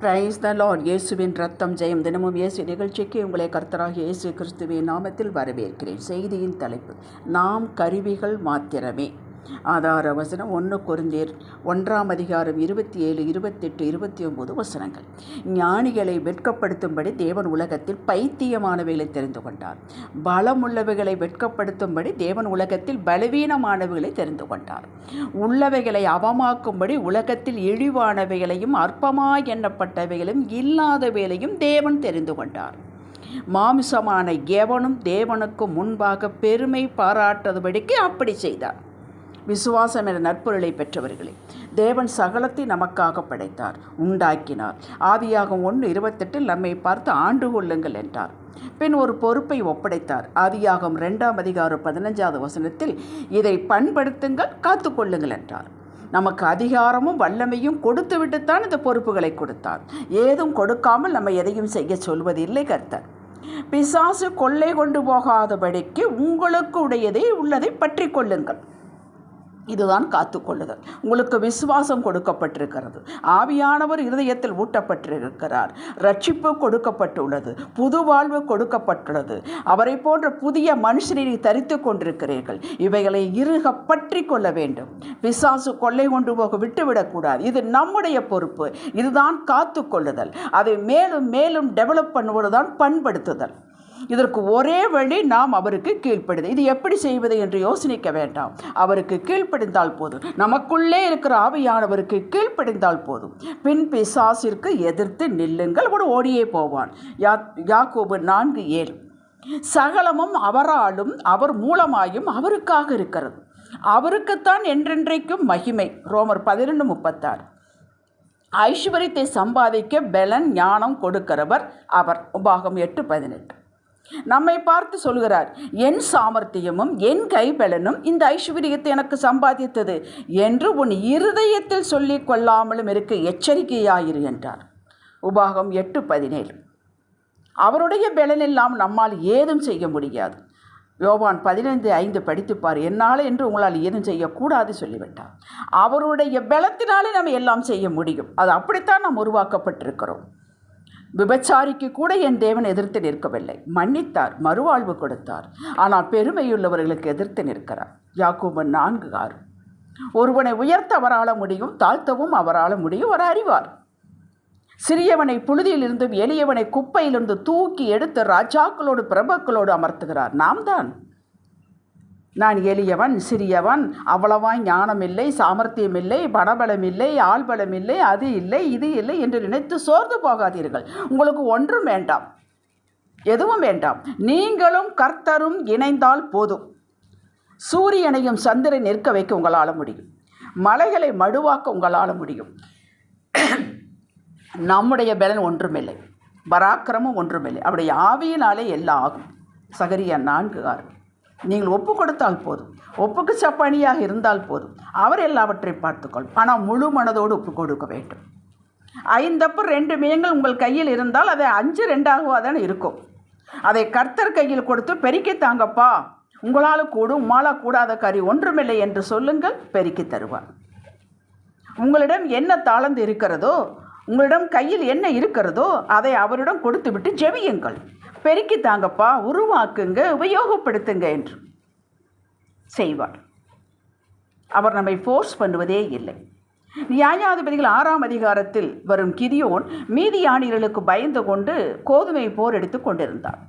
Praise the Lord. இயேசுவின் ரத்தம் ஜெயம். தினமும் இயேசு நிகழ்ச்சிக்கு உங்களை கர்த்தராகிய இயேசு கிறிஸ்துவின் நாமத்தில் வரவேற்கிறேன். செய்தியின் தலைப்பு, நாம் கருவிகள் மாத்திரமே. ஆதார வசனம் 1 கொரிந்தியர் 1 27, 28, 29 வசனங்கள். ஞானிகளை வெட்கப்படுத்தும்படி தேவன் உலகத்தில் பைத்தியமானவைகளை தெரிந்து கொண்டார். பலமுள்ளவைகளை வெட்கப்படுத்தும்படி தேவன் உலகத்தில் பலவீனமானவைகளை தெரிந்து கொண்டார். உள்ளவைகளை அவமாக்கும்படி உலகத்தில் இழிவானவைகளையும் அற்பமாய் எண்ணப்பட்டவைகளையும் இல்லாதவைகளையும் தேவன் தெரிந்து கொண்டார். மாமிசமான எவனும் தேவனுக்கு முன்பாக பெருமை பாராட்டாதபடிக்கு அப்படி செய்தார். விசுவாசம் என்ற நற்பொருளை பெற்றவர்களே, தேவன் சகலத்தை நமக்காக படைத்தார், உண்டாக்கினார். ஆதியாகமம் 1:28 நம்மை பார்த்து ஆண்டு கொள்ளுங்கள் என்றார். பின் ஒரு பொறுப்பை ஒப்படைத்தார். ஆதியாகமம் 2 15 வசனத்தில் இதை பண்படுத்துங்கள், காத்து கொள்ளுங்கள் என்றார். நமக்கு அதிகாரமும் வல்லமையும் கொடுத்து விட்டுத்தான் இந்த பொறுப்புகளை கொடுத்தார். ஏதும் கொடுக்காமல் நம்ம எதையும் செய்ய சொல்வதில்லை கர்த்தர். பிசாசு கொள்ளை கொண்டு போகாதபடிக்கு உங்களுக்கு உடையதை உள்ளதை பற்றி கொள்ளுங்கள். இதுதான் காத்துக்கொள்ளுதல். உங்களுக்கு விசுவாசம் கொடுக்கப்பட்டிருக்கிறது. ஆவியானவர் இருதயத்தில் ஊட்டப்பட்டிருக்கிறார். ரட்சிப்பு கொடுக்கப்பட்டுள்ளது. புது வாழ்வு கொடுக்கப்பட்டுள்ளது. அவரை போன்ற புதிய மனுஷனை தரித்து கொண்டிருக்கிறீர்கள். இவைகளை இறுக பற்றி கொள்ள வேண்டும். பிசாசு கொள்ளை கொண்டு போக விட்டுவிடக்கூடாது. இது நம்முடைய பொறுப்பு. இதுதான் காத்துக்கொள்ளுதல். அதை மேலும் மேலும் டெவலப் பண்ணுவதுதான் பண்படுத்துதல். இதற்கு ஒரே வழி, நாம் அவருக்கு கீழ்ப்படிதல். இது எப்படி செய்வது என்று யோசனிக்க வேண்டாம். அவருக்கு கீழ்ப்படிந்தால் போதும். நமக்குள்ளே இருக்கிற ஆவியானவருக்கு கீழ்ப்படிந்தால் போதும். பின் பிசாசிற்கு எதிர்த்து நில்லுங்கள், அவன் ஓடியே போவான். யாக்கோபு 4:7. சகலமும் அவராலும் அவர் மூலமாயும் அவருக்காக இருக்கிறது. அவருக்குத்தான் என்றென்றைக்கும் மகிமை. ரோமர் 11:36. ஐஸ்வர்யத்தை சம்பாதிக்க பலன் ஞானம் கொடுக்கிறவர் அவர். உபாகம் 8:18. நம்மை பார்த்து சொல்கிறார், என் சாமர்த்தியமும் என் கைபலனும் இந்த ஐஸ்வர்யத்தை எனக்கு சம்பாதித்தது என்று உன் இருதயத்தில் சொல்லிக் கொள்ளாமலும் இருக்க எச்சரிக்கையாயிரு என்றார். உபாகம் 8:17. அவருடைய பலனெல்லாம் நம்மால் ஏதும் செய்ய முடியாது. யோவான் 15:5 படித்துப்பார். என்னால் என்று உங்களால் ஏதும் செய்யக்கூடாது சொல்லிவிட்டார். அவருடைய பலத்தினாலே நம்ம எல்லாம் செய்ய முடியும். அது அப்படித்தான் நாம் உருவாக்கப்பட்டிருக்கிறோம். விபச்சாரிக்கு கூட என் தேவன் எதிர்த்து நிற்கவில்லை, மன்னித்தார், மறுவாழ்வு கொடுத்தார். ஆனால் பெருமையுள்ளவர்களுக்கு எதிர்த்து நிற்கிறார். யாக்கோபு 4:6. ஒருவனை உயர்த்த அவரால் முடியும், தாழ்த்தவும் அவரால் முடியும், அவர் அறிவார். சிறியவனை புழுதியிலிருந்தும் எளியவனை குப்பையிலிருந்து தூக்கி எடுத்து ராஜாக்களோடு பிரபுக்களோடு அமர்த்துகிறார். நாம் தான். நான் எளியவன், சிறியவன், அவ்வளவா ஞானம் இல்லை, சாமர்த்தியம் இல்லை, பணபலம் இல்லை, ஆள்பலம் இல்லை, அது இல்லை, இது இல்லை என்று நினைத்து சோர்ந்து போகாதீர்கள். உங்களுக்கு ஒன்றும் வேண்டாம், எதுவும் வேண்டாம். நீங்களும் கர்த்தரும் இணைந்தால் போதும். சூரியனையும் சந்திரனை நிற்க வைக்க உங்களால் முடியும். மலைகளை மடுவாக்க உங்களால் முடியும். நம்முடைய பலன் ஒன்றுமில்லை, பராக்கிரமும் ஒன்றுமில்லை. அவருடைய ஆவியினாலே எல்லாம் ஆகும். சகரியா 4:6. நீங்கள் ஒப்பு கொடுத்தால் போதும், ஒப்புக்கு சப்பானியாக இருந்தால் போதும். அவர் எல்லாவற்றையும் பார்த்துக்கொள்ளும். ஆனால் முழு மனதோடு ஒப்பு கொடுக்க வேண்டும். 5 அப்பம் 2 மீன்கள் உங்கள் கையில் இருந்தால் அதை 5 2 தானே இருக்கும். அதை கர்த்தர் கையில் கொடுத்து பெருக்கி தாங்கப்பா, உங்களால் கூடும், உம்மால் கூடாத காரியம் ஒன்றுமில்லை என்று சொல்லுங்கள், பெருக்கி தருவார். உங்களிடம் என்ன தாளந்து இருக்கிறதோ, உங்களிடம் கையில் என்ன இருக்கிறதோ அதை அவரிடம் கொடுத்து விட்டு ஜெபியுங்கள். பெருக்கி தாங்கப்பா, உருவாக்குங்க, உபயோகப்படுத்துங்க என்று செய்வார். அவர் நம்மை ஃபோர்ஸ் பண்ணுவதே இல்லை. நியாயாதிபதிகள் 6ஆம் அதிகாரத்தில் வரும் கிதியோன் மீதியானியர்களுக்கு பயந்து கொண்டு கோதுமை போர் எடுத்து கொண்டிருந்தார்.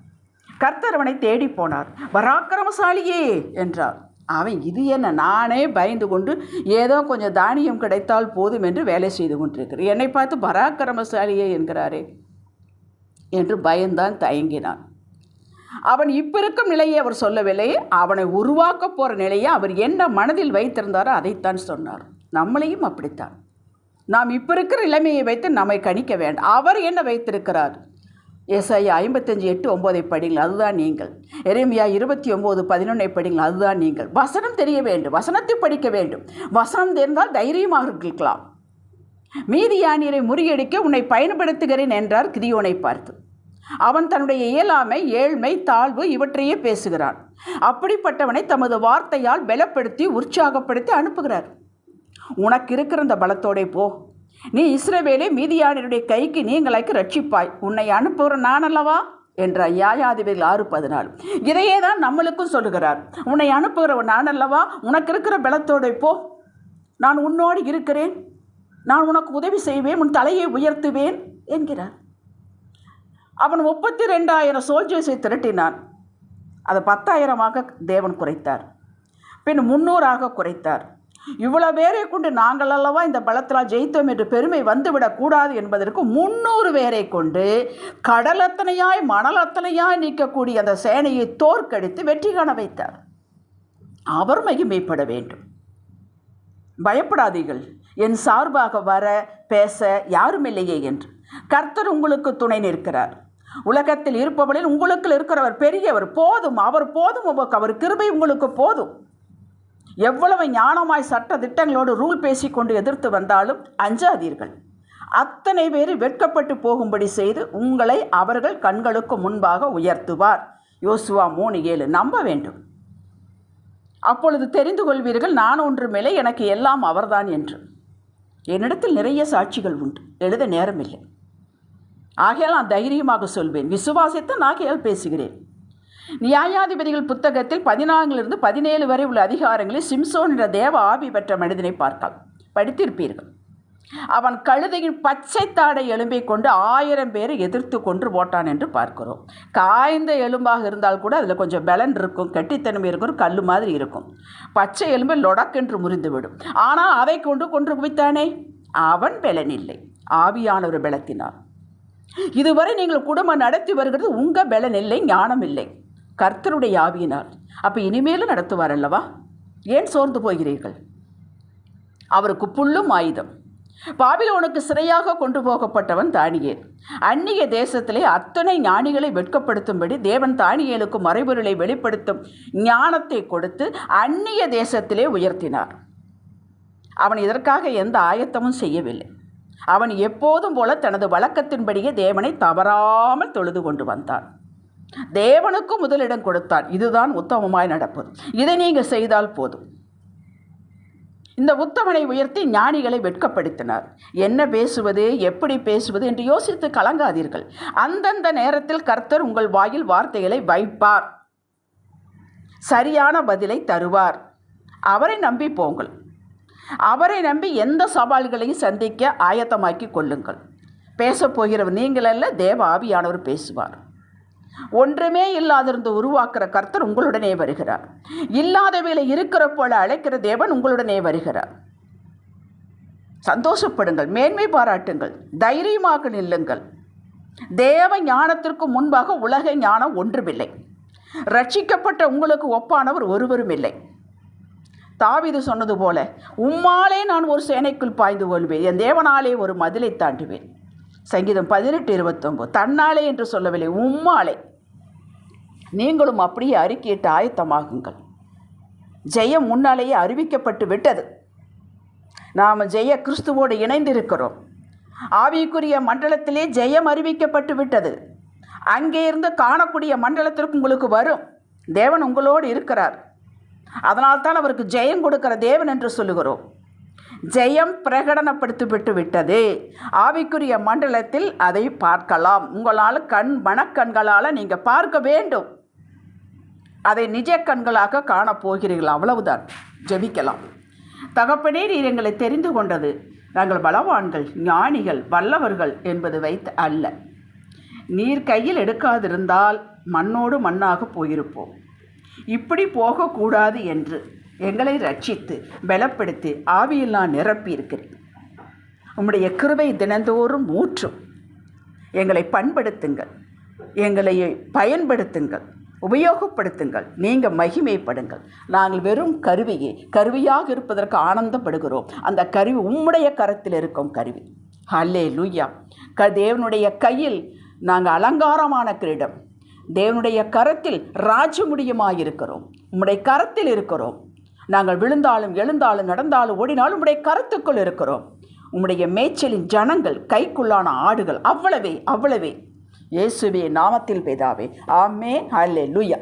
கர்த்தர் அவனை தேடி போனார். பராக்கிரமசாலியே என்றார். அவன், இது என்ன, நானே பயந்து கொண்டு ஏதோ கொஞ்சம் தானியம் கிடைத்தால் போதும் என்று வேலை செய்து கொண்டிருக்கிறேன், என்னை பார்த்து பராக்கிரமசாலியே என்கிறாரே என்று பயந்தான், தயங்கினான். அவன் இப்போ இருக்கும் நிலையை அவர் சொல்லவில்லை, அவனை உருவாக்க போகிற நிலையை அவர் என்ன மனதில் வைத்திருந்தாரோ அதைத்தான் சொன்னார். நம்மளையும் அப்படித்தான். நாம் இப்போ இருக்கிற நிலைமையை வைத்து நம்மை கணிக்க வேண்டாம். அவர் என்ன வைத்திருக்கிறார்? ஏசாயா 55:8-9 படிங்கள், அதுதான் நீங்கள். எரேமியா 29:11 படிங்கள், அதுதான் நீங்கள். வசனம் தெரிய வேண்டும், வசனத்தை படிக்க வேண்டும். வசனம் தெரிந்தால் தைரியமாக இருக்கலாம். மீதியானியரை முறியடிக்க உன்னை பயன்படுத்துகிறேன் என்றார் கிதியோனை பார்த்து. அவன் தன்னுடைய இயலாமை, ஏழ்மை, தாழ்வு இவற்றையே பேசுகிறான். அப்படிப்பட்டவனை தமது வார்த்தையால் பலப்படுத்தி உற்சாகப்படுத்தி அனுப்புகிறார். உனக்கு இருக்கிற அந்த பலத்தோடே போ, நீ இஸ்ரவேலை மீதியானியருடைய கைக்கு நீங்களாக்கி ரட்சிப்பாய், உன்னை அனுப்புகிற நான் அல்லவா என்ற நியாயாதிபதிகள் 6:14. இதையே தான் நம்மளுக்கும் சொல்லுகிறார். உன்னை அனுப்புகிறவன் நான் அல்லவா, உனக்கு இருக்கிற பலத்தோடு போ, நான் உன்னோடு இருக்கிறேன், நான் உனக்கு உதவி செய்வேன், உன் தலையை உயர்த்துவேன் என்கிறார். அவன் 32,000 சோல்ஜர்ஸை திரட்டினான். அதை 10,000 தேவன் குறைத்தார், பின் 300 குறைத்தார். இவ்வளவு பேரை கொண்டு நாங்கள் அல்லவா இந்த பலத்தில் ஜெயித்தோம் என்று பெருமை வந்துவிடக்கூடாது என்பதற்கு 300 பேரை கொண்டு கடல் அத்தனையாய் மணல் அத்தனையாய் நீக்கக்கூடிய அந்த சேனையை தோற்கடித்து வெற்றி காண வைத்தார். அவர் மகிமைப்பட வேண்டும். பயப்படாதீர்கள், என் சார்பாக வர பேச யாரும் இல்லையே என்று. கர்த்தர் உங்களுக்கு துணை நிற்கிறார். உலகத்தில் இருப்பவளில் உங்களுக்கு இருக்கிறவர் பெரியவர், போதும், அவர் போதும், அவர் கிருபை உங்களுக்கு போதும். எவ்வளவு ஞானமாய் சட்ட திட்டங்களோடு ரூல் பேசிக்கொண்டு எதிர்த்து வந்தாலும் அஞ்சாதீர்கள். அத்தனை பேர் வெட்கப்பட்டு போகும்படி செய்து உங்களை அவர்கள் கண்களுக்கு முன்பாக உயர்த்துவார். யோசுவா 3:7. நம்ப வேண்டும். அப்பொழுது தெரிந்து கொள்வீர்கள் நான் ஒன்றுமில்லை, எனக்கு எல்லாம் அவர்தான் என்று. என்னிடத்தில் நிறைய சாட்சிகள் உண்டு, எழுத நேரமில்லை. ஆகையால் நான் தைரியமாக சொல்வேன், விசுவாசித்து ஆகையால் பேசுகிறேன். நியாயாதிபதிகள் புத்தகத்தில் 14 17 வரை உள்ள அதிகாரங்களில் சிம்சோன் என்ற தேவ ஆவி பெற்ற மனிதனை பார்க்கலாம், படித்திருப்பீர்கள். அவன் கழுதையின் பச்சை தாடை எலும்பை கொண்டு 1000 பேரை எதிர்த்து கொன்று போட்டான் என்று பார்க்கிறோம். காய்ந்த எலும்பாக இருந்தால் கூட அதில் கொஞ்சம் பலன் இருக்கும், கெட்டித்தன்மை இருக்கும், கல் மாதிரி இருக்கும். பச்சை எலும்பை லொடக்கென்று முறிந்துவிடும். ஆனால் அதை கொண்டு குவித்தானே, அவன் பலன் இல்லை, ஆவியானவர் பலத்தினார். இதுவரை நீங்கள் குடும்பம் நடத்தி வருகிறது உங்கள் பலன் இல்லை, ஞானம் இல்லை, கர்த்தருடைய ஆவியினார். அப்போ இனிமேலும் நடத்துவார் அல்லவா, ஏன் சோர்ந்து போகிறீர்கள்? அவருக்கு புல்லும் ஆயுதம். பாபிலோனுக்கு சிறையாக கொண்டு போகப்பட்டவன் தானியேல். அந்நிய தேசத்திலே அத்தனை ஞானிகளை வெட்கப்படுத்தும்படி தேவன் தானியேலுக்கு மறைபொருளை வெளிப்படுத்தும் ஞானத்தை கொடுத்து அந்நிய தேசத்திலே உயர்த்தினார். அவன் இதற்காக எந்த ஆயத்தமும் செய்யவில்லை. அவன் எப்போதும் போல தனது வழக்கத்தின்படியே தேவனை தவறாமல் தொழுது கொண்டு வந்தான். தேவனுக்கு முதலிடம் கொடுத்தான். இதுதான் உத்தமமாய் நடப்பது. இதை நீங்கள் செய்தால் போதும். இந்த உத்தமனை உயர்த்தி ஞானிகளை வெட்கப்படுத்தினார். என்ன பேசுவது, எப்படி பேசுவது என்று யோசித்து கலங்காதீர்கள். அந்தந்த நேரத்தில் கர்த்தர் உங்கள் வாயில் வார்த்தைகளை வைப்பார், சரியான பதிலை தருவார். அவரை நம்பி போங்கள். அவரை நம்பி எந்த சவால்களையும் சந்திக்க ஆயத்தமாக்கி கொள்ளுங்கள். பேசப்போகிறவர் நீங்கள் அல்ல, தேவ ஆவியானவர் பேசுவார். ஒன்றுமே இல்லாதிருந்து உருவாக்குற கர்த்தர் உங்களுடனே வருகிறார். இல்லாதவைகளை இருக்கிற போல அழைக்கிற தேவன் உங்களுடனே வருகிறார். சந்தோஷப்படுங்கள், மேன்மை பாராட்டுங்கள், தைரியமாக நில்லுங்கள். தேவ ஞானத்திற்கு முன்பாக உலக ஞானம் ஒன்றுமில்லை. ரட்சிக்கப்பட்ட உங்களுக்கு ஒப்பானவர் ஒருவரும் இல்லை. தாவீது சொன்னது போல, உம்மாலே நான் ஒரு சேனைக்குள் பாய்ந்து கொள்வேன், என் தேவனாலே ஒரு மதிலை தாண்டுவேன். சங்கீதம் 18:29. தன்னாலே என்று சொல்லவில்லை, உம்மாலே. நீங்களும் அப்படியே அறிக்கையிட்டு ஆயத்தமாகுங்கள். ஜெயம் முன்னாலேயே அறிவிக்கப்பட்டு விட்டது. நாம் ஜெய கிறிஸ்துவோடு இணைந்திருக்கிறோம். ஆவிக்குரிய மண்டலத்திலே ஜெயம் அறிவிக்கப்பட்டு விட்டது. அங்கே இருந்து காணக்கூடிய மண்டலத்திற்கு உங்களுக்கு வரும். தேவன் உங்களோடு இருக்கிறார். அதனால்தான் அவருக்கு ஜெயம் கொடுக்கிற தேவன் என்று சொல்லுகிறோம். ஜெயம் பிரகடனப்படுத்திவிட்டு விட்டது. ஆவிக்குரிய மண்டலத்தில் அதை பார்க்கலாம். உங்களால் மனக்கண்களால் நீங்கள் பார்க்க வேண்டும். அதை நிஜ கண்களாக காணப்போகிறீர்கள். அவ்வளவுதான். ஜெபிக்கலாம். தகப்பனே, நீர் எங்களை தெரிந்து கொண்டது நாங்கள் பலவான்கள், ஞானிகள், வல்லவர்கள் என்பது வைத்து அல்ல. நீர் கையில் எடுக்காதிருந்தால் மண்ணோடு மண்ணாக போயிருப்போம். இப்படி போகக்கூடாது என்று எங்களை ரட்சித்து பலப்படுத்தி ஆவியில் நான் நிரப்பி இருக்கிறேன். உம்முடைய கிருபை தினந்தோறும் ஊற்றும். எங்களை பண்படுத்துங்கள், எங்களை பயன்படுத்துங்கள், உபயோகப்படுத்துங்கள். நீங்கள் மகிமைப்படுங்கள். நாங்கள் வெறும் கருவியாக இருப்பதற்கு ஆனந்தப்படுகிறோம். அந்த கருவி உம்முடைய கரத்தில் இருக்கும் கருவி. ஹல்லேலூயா. தேவனுடைய கையில் நாங்கள் அலங்காரமான கிரீடம், தேவனுடைய கரத்தில் ராஜமுடியுமாயிருக்கிறோம். உம்முடைய கரத்தில் இருக்கிறோம். நாங்கள் விழுந்தாலும் எழுந்தாலும் நடந்தாலும் ஓடினாலும் உம்முடைய கரத்துக்குள் இருக்கிறோம். உம்முடைய மேய்ச்சலின் ஜனங்கள், கைக்குள்ளான ஆடுகள். அவ்வளவே. இயேசுவே நாமத்தில் பிதாவே, ஆமென். ஹல்லேலூயா.